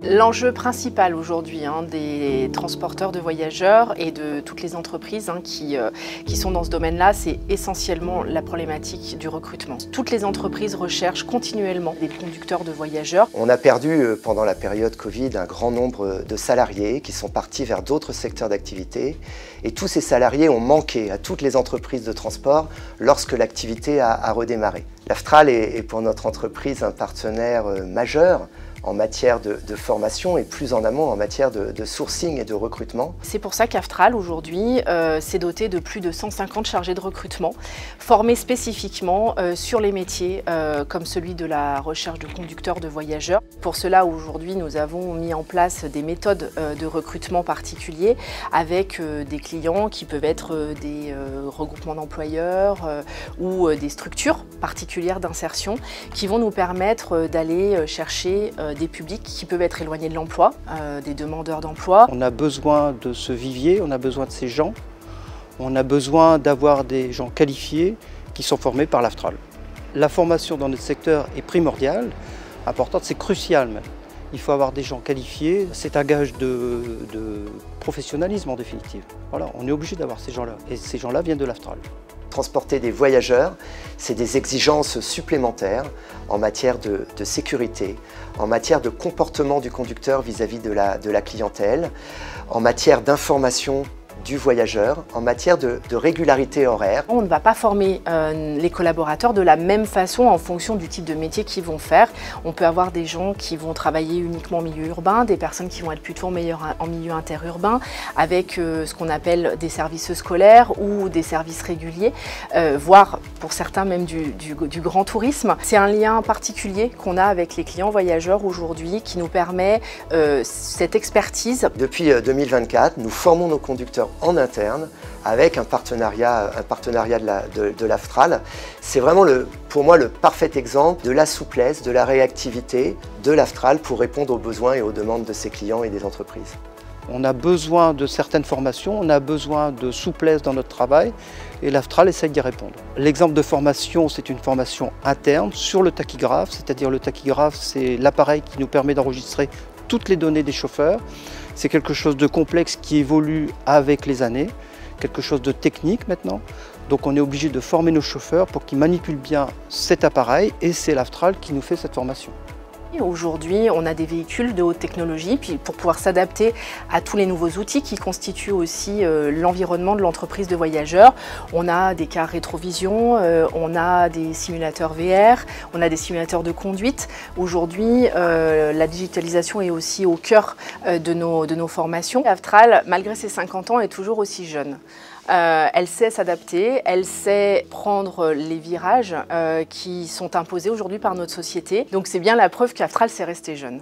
L'enjeu principal aujourd'hui des transporteurs de voyageurs et de toutes les entreprises qui sont dans ce domaine-là, c'est essentiellement la problématique du recrutement. Toutes les entreprises recherchent continuellement des conducteurs de voyageurs. On a perdu pendant la période Covid un grand nombre de salariés qui sont partis vers d'autres secteurs d'activité et tous ces salariés ont manqué à toutes les entreprises de transport lorsque l'activité a redémarré. L'Aftral est pour notre entreprise un partenaire majeur en matière de formation et plus en amont en matière de sourcing et de recrutement. C'est pour ça qu'Aftral aujourd'hui s'est doté de plus de 150 chargés de recrutement formés spécifiquement sur les métiers comme celui de la recherche de conducteurs de voyageurs. Pour cela aujourd'hui nous avons mis en place des méthodes de recrutement particuliers avec des clients qui peuvent être des regroupements d'employeurs ou des structures particulières d'insertion qui vont nous permettre d'aller chercher des publics qui peuvent être éloignés de l'emploi, des demandeurs d'emploi. On a besoin de ce vivier, on a besoin de ces gens, on a besoin d'avoir des gens qualifiés qui sont formés par l'Aftral. La formation dans notre secteur est primordiale, importante, c'est crucial même. Il faut avoir des gens qualifiés, c'est un gage de professionnalisme en définitive. Voilà, on est obligé d'avoir ces gens-là et ces gens-là viennent de l'Aftral. Transporter des voyageurs, c'est des exigences supplémentaires en matière de sécurité, en matière de comportement du conducteur vis-à-vis de la clientèle, en matière d'information du voyageur, en matière de régularité horaire. On ne va pas former les collaborateurs de la même façon en fonction du type de métier qu'ils vont faire. On peut avoir des gens qui vont travailler uniquement en milieu urbain, des personnes qui vont être plutôt en milieu interurbain, avec ce qu'on appelle des services scolaires ou des services réguliers, voire pour certains même du grand tourisme. C'est un lien particulier qu'on a avec les clients voyageurs aujourd'hui qui nous permet cette expertise. Depuis 2024, nous formons nos conducteurs en interne avec un partenariat de l'Aftral. C'est vraiment pour moi le parfait exemple de la souplesse, de la réactivité de l'Aftral pour répondre aux besoins et aux demandes de ses clients et des entreprises. On a besoin de certaines formations, on a besoin de souplesse dans notre travail et l'Aftral essaye d'y répondre. L'exemple de formation, c'est une formation interne sur le tachygraphe, c'est-à-dire le tachygraphe, c'est l'appareil qui nous permet d'enregistrer toutes les données des chauffeurs. C'est quelque chose de complexe qui évolue avec les années, quelque chose de technique maintenant. Donc on est obligé de former nos chauffeurs pour qu'ils manipulent bien cet appareil et c'est l'Aftral qui nous fait cette formation. Aujourd'hui, on a des véhicules de haute technologie pour pouvoir s'adapter à tous les nouveaux outils qui constituent aussi l'environnement de l'entreprise de voyageurs. On a des cars rétrovision, on a des simulateurs VR, on a des simulateurs de conduite. Aujourd'hui, la digitalisation est aussi au cœur de nos formations. Aftral, malgré ses 50 ans, est toujours aussi jeune. Elle sait s'adapter, elle sait prendre les virages qui sont imposés aujourd'hui par notre société. Donc c'est bien la preuve qu'Aftral sait rester jeune.